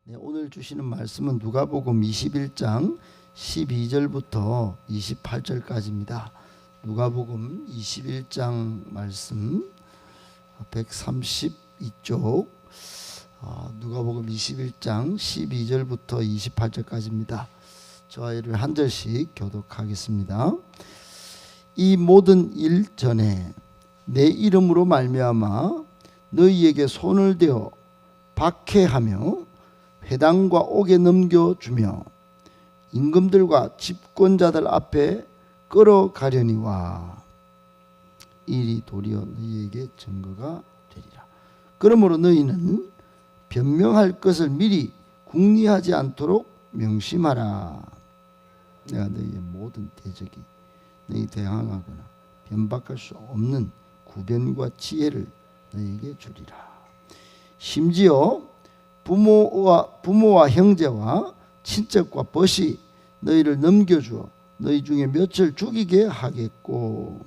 네, 오늘 주시는 말씀은 누가복음 21장 12절부터 28절까지입니다. 누가복음 21장 말씀 132쪽 누가복음 21장 12절부터 28절까지입니다. 저와 이를 한 절씩 교독하겠습니다. 이 모든 일 전에 내 이름으로 말미암아 너희에게 손을 대어 박해하며 회당과 옥에 넘겨주며 임금들과 집권자들 앞에 끌어가려니와 일이 도리어 너희에게 증거가 되리라. 그러므로 너희는 변명할 것을 미리 궁리하지 않도록 명심하라. 내가 너희의 모든 대적이 너희 대항하거나 변박할 수 없는 구변과 지혜를 너희에게 주리라. 심지어 부모와 형제와 친척과 벗이 너희를 넘겨주어 너희 중에 몇을 죽이게 하겠고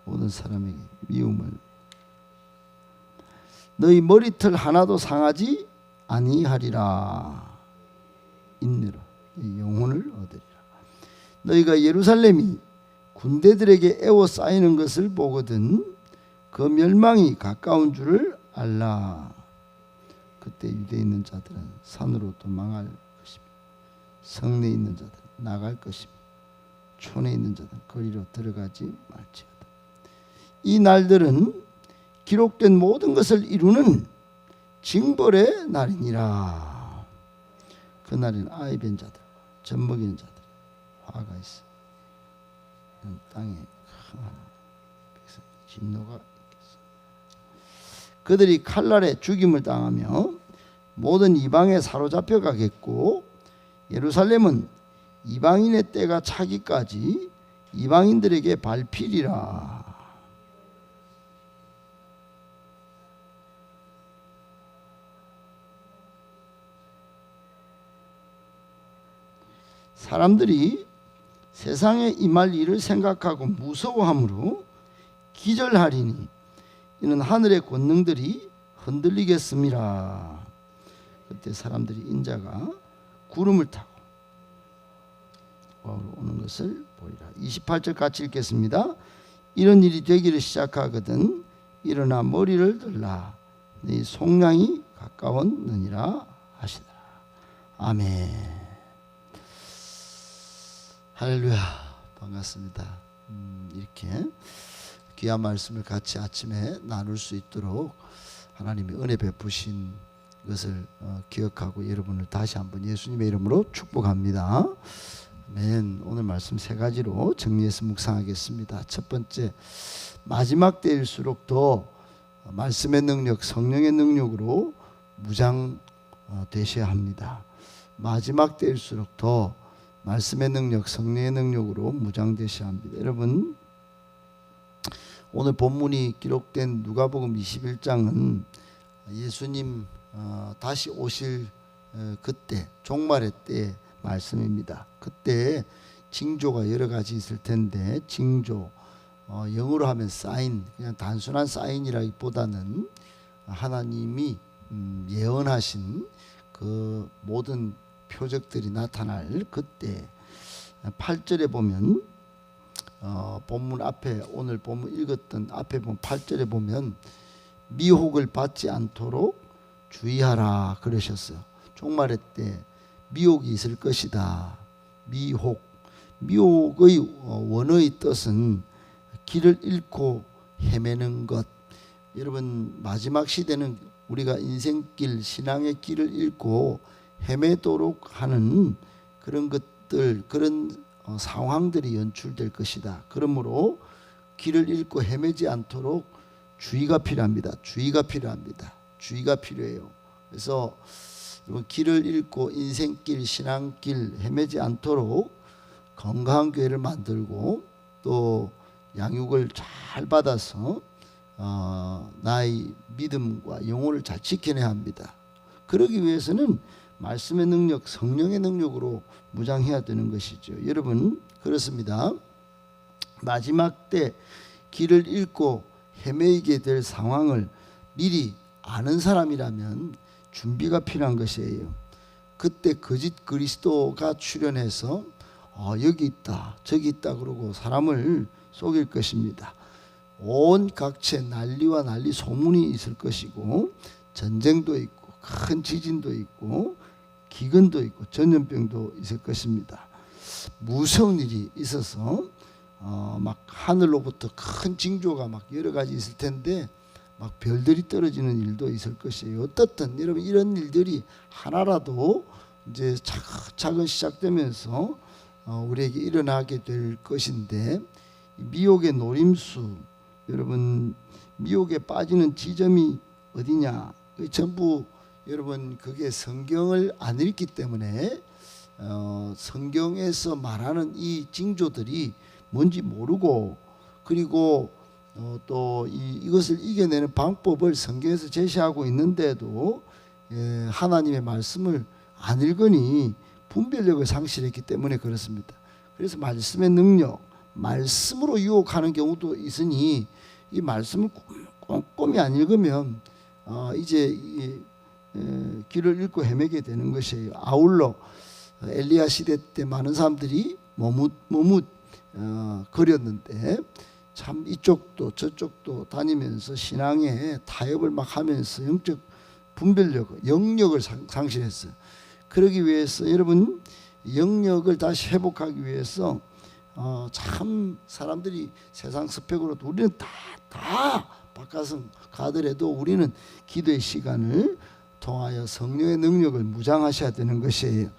모든 사람에게 미움을 너희 머리털 하나도 상하지 아니하리라. 인내로 영혼을 얻으리라. 너희가 예루살렘이 군대들에게 에워싸이는 것을 보거든 그 멸망이 가까운 줄을 알라. 그때 유대에 있는 자들은 산으로 도망할 것이며 성내에 있는 자들은 나갈 것이며 촌에 있는 자들은 거리로 들어가지 말지어다. 이 날들은 기록된 모든 것을 이루는 징벌의 날이니라. 그날에는 아이 뵌 자들, 젖먹이는 자들 화가 있어. 땅에 큰 진노가 있겠어. 그들이 칼날에 죽임을 당하며 모든 이방에 사로잡혀 가겠고 예루살렘은 이방인의 때가 차기까지 이방인들에게 밟히리라. 사람들이 세상에 임할 일을 생각하고 무서워함으로 기절하리니 이는 하늘의 권능들이 흔들리겠습니다. 그때 사람들이 인자가 구름을 타고 오는 것을 보리라. 28절 같이 읽겠습니다. 이런 일이 되기를 시작하거든 일어나 머리를 들라. 네 속량이 가까웠느니라 하시더라. 아멘. 할렐루야. 반갑습니다. 이렇게 귀한 말씀을 같이 아침에 나눌 수 있도록 하나님이 은혜 베푸신 것을 기억하고 여러분을 다시 한번 예수님의 이름으로 축복합니다. 아멘. 오늘 말씀 세 가지로 정리해서 묵상하겠습니다. 첫 번째, 마지막 때일수록 더 말씀의 능력, 성령의 능력으로 무장되셔야 합니다. 마지막 때일수록 더 말씀의 능력, 성령의 능력으로 무장되셔야 합니다. 여러분, 오늘 본문이 기록된 누가복음 21장은 예수님 다시 오실 그때 종말의 때 말씀입니다. 그때 징조가 여러 가지 있을 텐데 징조, 영어로 하면 사인, 그냥 단순한 사인이라기보다는 하나님이 예언하신 그 모든 표적들이 나타날 그때 8절에 보면 본문 앞에 오늘 본문 읽었던 앞에 보면 8절에 보면 미혹을 받지 않도록 주의하라 그러셨어요. 종말의 때 미혹이 있을 것이다. 미혹의 원어의 뜻은 길을 잃고 헤매는 것. 여러분, 마지막 시대는 우리가 인생길, 신앙의 길을 잃고 헤매도록 하는 그런 것들, 그런 상황들이 연출될 것이다. 그러므로 길을 잃고 헤매지 않도록 주의가 필요합니다. 주의가 필요해요. 그래서 길을 잃고 인생길, 신앙길 헤매지 않도록 건강한 교회를 만들고 또 양육을 잘 받아서 나의 믿음과 영혼을 잘 지켜내야 합니다. 그러기 위해서는 말씀의 능력, 성령의 능력으로 무장해야 되는 것이죠. 여러분, 그렇습니다. 마지막 때 길을 잃고 헤매이게 될 상황을 미리 아는 사람이라면 준비가 필요한 것이에요. 그때 거짓 그리스도가 출현해서 여기 있다 저기 있다 그러고 사람을 속일 것입니다. 온 각처에 난리와 난리 소문이 있을 것이고, 전쟁도 있고 큰 지진도 있고 기근도 있고 전염병도 있을 것입니다. 무서운 일이 있어서 막 하늘로부터 큰 징조가 막 여러 가지 있을 텐데 막 별들이 떨어지는 일도 있을 것이에요. 어떻든 여러분 이런 일들이 하나라도 이제 차근차근 시작되면서 우리에게 일어나게 될 것인데, 미혹의 노림수, 여러분 미혹에 빠지는 지점이 어디냐? 전부 여러분 그게 성경을 안 읽기 때문에 성경에서 말하는 이 징조들이 뭔지 모르고, 그리고 또 이것을 이겨내는 방법을 성경에서 제시하고 있는데도 하나님의 말씀을 안 읽으니 분별력을 상실했기 때문에 그렇습니다. 그래서 말씀의 능력, 말씀으로 유혹하는 경우도 있으니 이 말씀을 꼼꼼히 안 읽으면 이제 길을 잃고 헤매게 되는 것이에요. 아울러 엘리야 시대 때 많은 사람들이 머뭇 거렸는데 참 이쪽도 저쪽도 다니면서 신앙에 타협을 막 하면서 영적 분별력, 영역을 상실했어요. 그러기 위해서 여러분 영역을 다시 회복하기 위해서 참 사람들이 세상 스펙으로도 우리는 다 바깥은 가더라도 우리는 기도의 시간을 통하여 성령의 능력을 무장하셔야 되는 것이에요.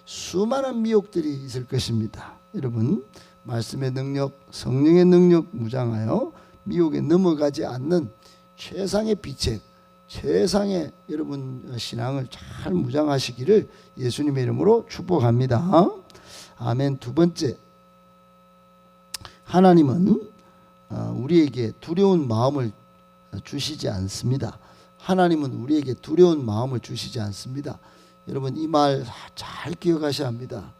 수많은 미혹들이 있을 것입니다. 여러분 말씀의 능력, 성령의 능력 무장하여 미혹에 넘어가지 않는 최상의 비책, 최상의 여러분 신앙을 잘 무장하시기를 예수님의 이름으로 축복합니다. 아멘. 두 번째, 하나님은 우리에게 두려운 마음을 주시지 않습니다. 하나님은 우리에게 두려운 마음을 주시지 않습니다. 여러분 이 말 잘 기억하셔야 합니다.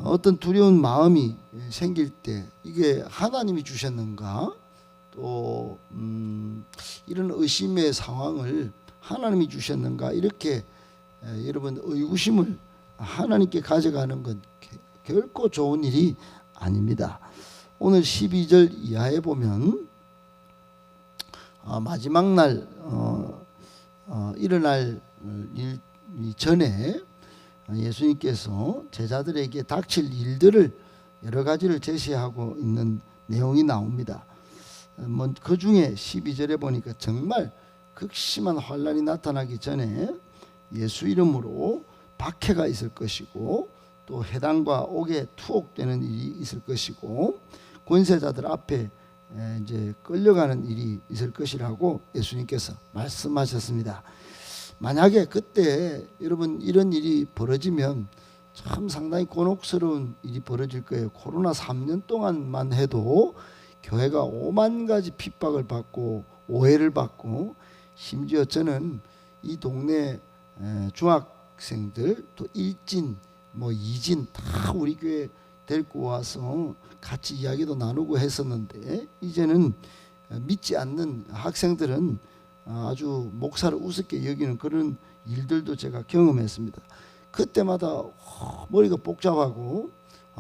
어떤 두려운 마음이 생길 때 이게 하나님이 주셨는가, 또 이런 의심의 상황을 하나님이 주셨는가, 이렇게 여러분 의구심을 하나님께 가져가는 건 결코 좋은 일이 아닙니다. 오늘 12절 이하에 보면 마지막 날 일어날 일 전에 예수님께서 제자들에게 닥칠 일들을 여러 가지를 제시하고 있는 내용이 나옵니다. 그 중에 12절에 보니까 정말 극심한 환란이 나타나기 전에 예수 이름으로 박해가 있을 것이고, 또 해당과 옥에 투옥되는 일이 있을 것이고, 권세자들 앞에 이제 끌려가는 일이 있을 것이라고 예수님께서 말씀하셨습니다. 만약에 그때 여러분 이런 일이 벌어지면 참 상당히 곤혹스러운 일이 벌어질 거예요. 코로나 3년 동안만 해도 교회가 5만 가지 핍박을 받고 오해를 받고, 심지어 저는 이 동네 중학생들 또 일진 이진 다 우리 교회 데리고 와서 같이 이야기도 나누고 했었는데, 이제는 믿지 않는 학생들은 아주 목사를 우습게 여기는 그런 일들도 제가 경험했습니다. 그때마다 머리가 복잡하고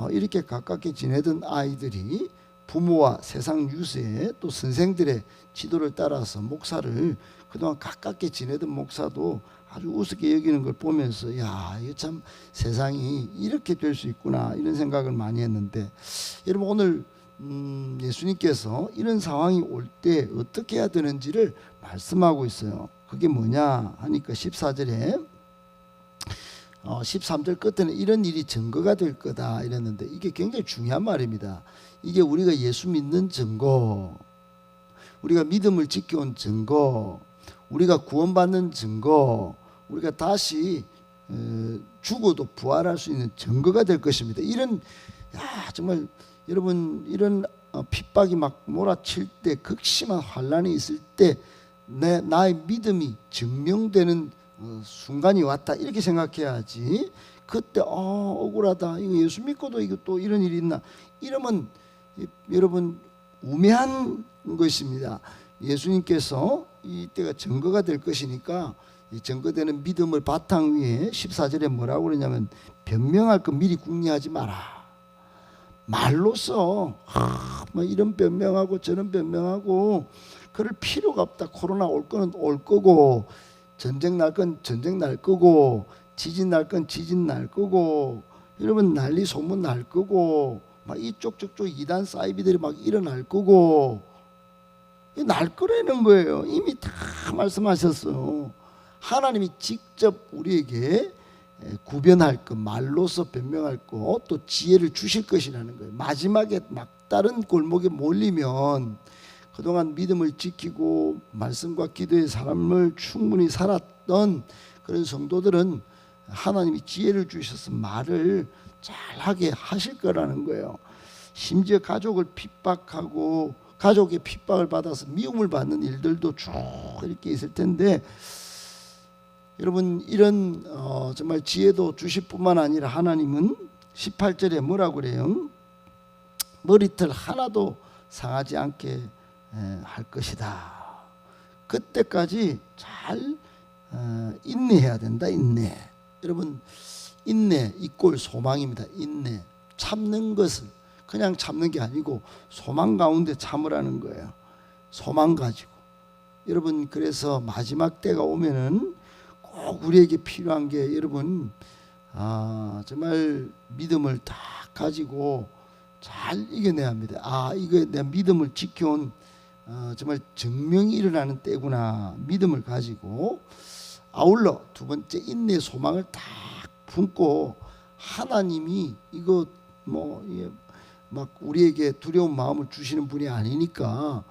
이렇게 가깝게 지내던 아이들이 부모와 세상 유세에 또 선생들의 지도를 따라서 목사를 그동안 가깝게 지내던 목사도 아주 우습게 여기는 걸 보면서 야, 이거 참 세상이 이렇게 될 수 있구나 이런 생각을 많이 했는데, 여러분 오늘 예수님께서 이런 상황이 올 때 어떻게 해야 되는지를 말씀하고 있어요. 그게 뭐냐 하니까 14절에 13절 끝에는 이런 일이 증거가 될 거다 이랬는데, 이게 굉장히 중요한 말입니다. 이게 우리가 예수 믿는 증거, 우리가 믿음을 지켜온 증거, 우리가 구원받는 증거, 우리가 다시 죽어도 부활할 수 있는 증거가 될 것입니다. 이런 정말 여러분 이런 핍박이 막 몰아칠 때, 극심한 환란이 있을 때 나의 믿음이 증명되는 순간이 왔다 이렇게 생각해야지. 그때 억울하다, 이거 예수 믿고도 이거 또 이런 일이 있나 이러면 여러분 우매한 것입니다. 예수님께서 이때가 증거가 될 것이니까 이 증거되는 믿음을 바탕 위에 14절에 뭐라고 그러냐면 변명할 거 미리 궁리하지 마라. 말로써 뭐 이런 변명하고 저런 변명하고 그럴 필요가 없다. 코로나 올 거는 올 거고, 전쟁 날 건 전쟁 날 거고, 지진 날 건 지진 날 거고, 여러분 난리 소문 날 거고, 막 이쪽 저쪽 이단 사이비들이 막 일어날 거고, 날 거라는 거예요. 이미 다 말씀하셨어요. 하나님이 직접 우리에게 구변할 것, 말로서 변명할 것, 또 지혜를 주실 것이라는 거예요. 마지막에 막다른 골목에 몰리면 그동안 믿음을 지키고 말씀과 기도의 삶을 충분히 살았던 그런 성도들은 하나님이 지혜를 주셔서 말을 잘하게 하실 거라는 거예요. 심지어 가족을 핍박하고 가족의 핍박을 받아서 미움을 받는 일들도 쭉 이렇게 있을 텐데, 여러분 이런 정말 지혜도 주실 뿐만 아니라 하나님은 18절에 뭐라고 그래요? 머리털 하나도 상하지 않게 할 것이다. 그때까지 잘 인내해야 된다. 인내. 여러분 인내 이꼴 소망입니다. 인내. 참는 것을 그냥 참는 게 아니고 소망 가운데 참으라는 거예요. 소망 가지고. 여러분 그래서 마지막 때가 오면은 꼭 우리에게 필요한 게, 여러분 정말 믿음을 다 가지고 잘 이겨내야 합니다. 이거 내 믿음을 지켜온 정말 증명이 일어나는 때구나. 믿음을 가지고 아울러 두 번째 인내 소망을 딱 품고, 하나님이 이거 막 우리에게 두려운 마음을 주시는 분이 아니니까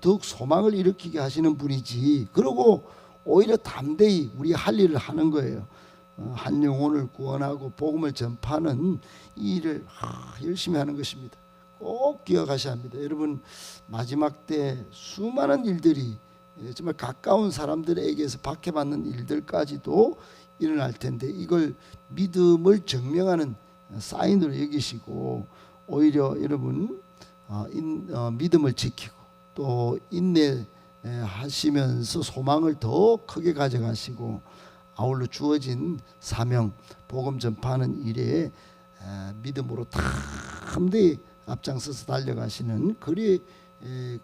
더욱 소망을 일으키게 하시는 분이지. 그리고 오히려 담대히 우리 할 일을 하는 거예요. 한 영혼을 구원하고 복음을 전파하는 이 일을 열심히 하는 것입니다. 꼭 기억하셔야 합니다. 여러분 마지막 때 수많은 일들이 정말 가까운 사람들에게서 박해받는 일들까지도 일어날 텐데, 이걸 믿음을 증명하는 사인으로 여기시고 오히려 여러분 믿음을 지키고 또 인내하시면서 소망을 더 크게 가져가시고, 아울러 주어진 사명 복음 전파하는 일에 믿음으로 담대히 앞장서서 달려가시는,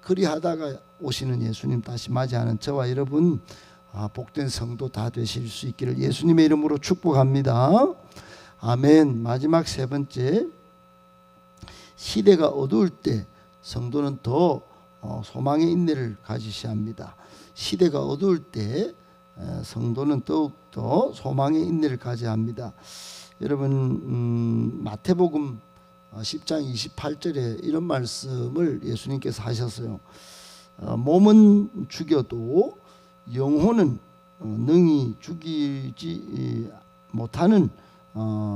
그리하다가 오시는 예수님 다시 맞이하는 저와 여러분 복된 성도 다 되실 수 있기를 예수님의 이름으로 축복합니다. 아멘. 마지막 세 번째, 시대가 어두울 때 성도는 더 소망의 인내를 가지셔야 합니다. 시대가 어두울 때 성도는 더욱더 소망의 인내를 가져야 합니다. 여러분 마태복음 10장 28절에 이런 말씀을 예수님께서 하셨어요. 몸은 죽여도 영혼은 능히 죽이지 못하는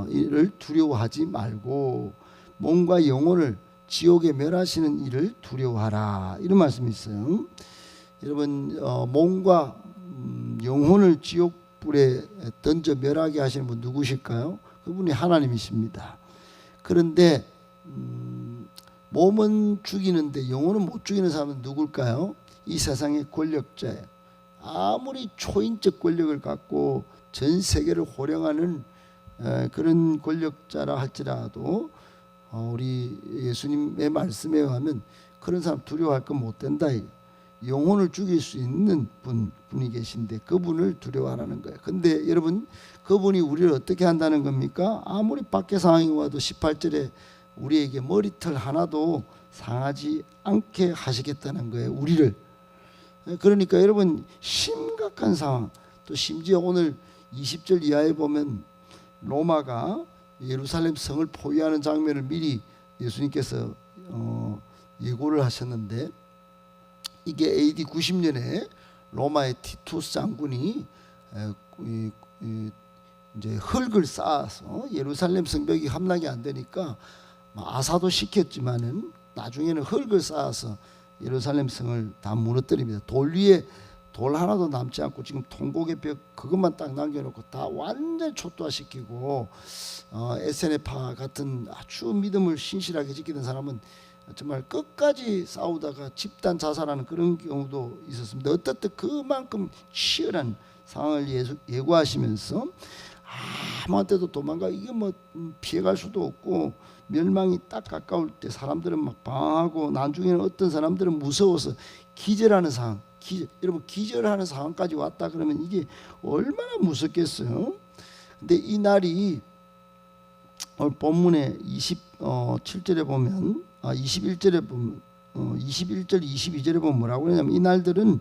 일을 두려워하지 말고 몸과 영혼을 지옥에 멸하시는 일을 두려워하라. 이런 말씀이 있어요. 여러분 몸과 영혼을 지옥불에 던져 멸하게 하시는 분 누구실까요? 그분이 하나님이십니다. 그런데 몸은 죽이는데 영혼은 못 죽이는 사람은 누굴까요? 이 세상의 권력자예요. 아무리 초인적 권력을 갖고 전 세계를 호령하는 그런 권력자라 할지라도 우리 예수님의 말씀에 의하면 그런 사람 두려워할 건 못 된다. 영혼을 죽일 수 있는 분이 계신데 그분을 두려워하라는 거예요. 근데 여러분 그분이 우리를 어떻게 한다는 겁니까? 아무리 밖에 상황이 와도 18절에 우리에게 머리털 하나도 상하지 않게 하시겠다는 거예요. 우리를. 그러니까 여러분 심각한 상황, 또 심지어 오늘 20절 이하에 보면 로마가 예루살렘 성을 포위하는 장면을 미리 예수님께서 예고를 하셨는데, 이게 AD 90년에 로마의 티투스 장군이 이제 흙을 쌓아서 예루살렘 성벽이 함락이 안 되니까 아사도 시켰지만은 나중에는 흙을 쌓아서 예루살렘 성을 다 무너뜨립니다. 돌 위에 돌 하나도 남지 않고 지금 통곡의 벽 그것만 딱 남겨놓고 다 완전 초토화시키고 에세네파 같은 아주 믿음을 신실하게 지키는 사람은 정말 끝까지 싸우다가 집단 자살하는 그런 경우도 있었습니다. 어떻든 그만큼 치열한 상황을 예고하시면서 아무한테도 도망가 이게 뭐 피해갈 수도 없고 멸망이 딱 가까울 때 사람들은 막 방황하고 나중에는 어떤 사람들은 무서워서 기절하는 상황, 여러분 기절하는 상황까지 왔다 그러면 이게 얼마나 무섭겠어요. 근데 이 날이 오늘 본문에 27절에 보면 21절에 보면 21절 22절에 보면 뭐라고 그러냐면 이 날들은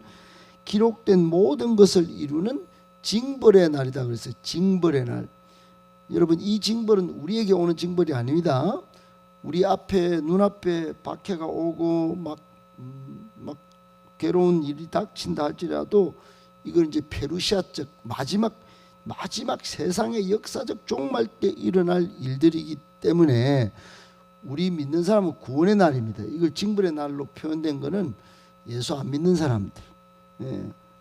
기록된 모든 것을 이루는 징벌의 날이다 그랬어요. 징벌의 날. 여러분 이 징벌은 우리에게 오는 징벌이 아닙니다. 우리 앞에 눈앞에 박해가 오고 막 괴로운 일이 닥친다 할지라도 이건 이제 페르시아적 마지막 세상의 역사적 종말 때 일어날 일들이기 때문에 우리 믿는 사람은 구원의 날입니다. 이걸 징벌의 날로 표현된 거는 예수 안 믿는 사람들.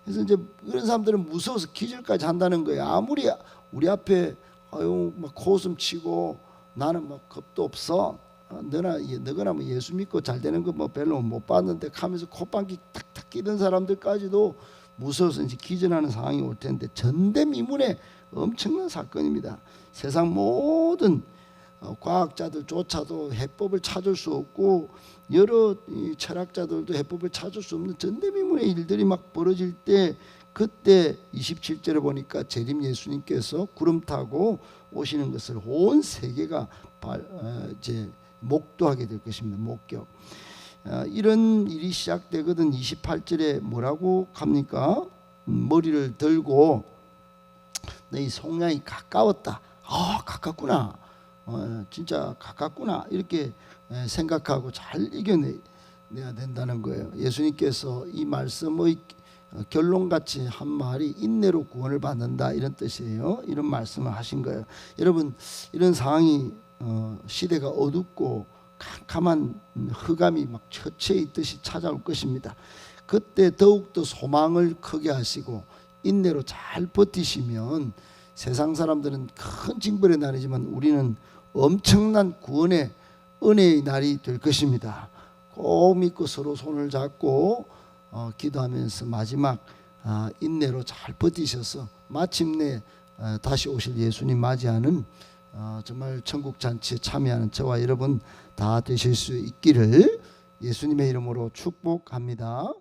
그래서 이제 그런 사람들은 무서워서 기절까지 한다는 거예요. 아무리 우리 앞에 막 코웃음 치고 나는 막 겁도 없어. 너거나 뭐 예수 믿고 잘 되는 거 뭐 별로 못 봤는데 하면서 콧방귀 탁탁 끼던 사람들까지도 무서워서 이제 기절하는 상황이 올 텐데 전대미문의 엄청난 사건입니다. 세상 모든 과학자들조차도 해법을 찾을 수 없고 여러 철학자들도 해법을 찾을 수 없는 전대미문의 일들이 막 벌어질 때 그때 27절에 보니까 재림 예수님께서 구름 타고 오시는 것을 온 세계가 이제 목도하게 될 것입니다. 목격. 이런 일이 시작되거든 28절에 뭐라고 합니까? 머리를 들고 내 속량이 가까웠다. 가깝구나. 진짜 가깝구나. 이렇게 생각하고 잘 이겨내야 된다는 거예요. 예수님께서 이 말씀의 결론같이 한 말이 인내로 구원을 받는다 이런 뜻이에요. 이런 말씀을 하신 거예요. 여러분 이런 상황이 시대가 어둡고 캄캄한 흑암이 막 처치해 있듯이 찾아올 것입니다. 그때 더욱더 소망을 크게 하시고 인내로 잘 버티시면 세상 사람들은 큰 징벌의 날이지만 우리는 엄청난 구원의 은혜의 날이 될 것입니다. 꼭 믿고 서로 손을 잡고 기도하면서 마지막 인내로 잘 버티셔서 마침내 다시 오실 예수님 맞이하는 정말 천국 잔치에 참여하는 저와 여러분 다 되실 수 있기를 예수님의 이름으로 축복합니다.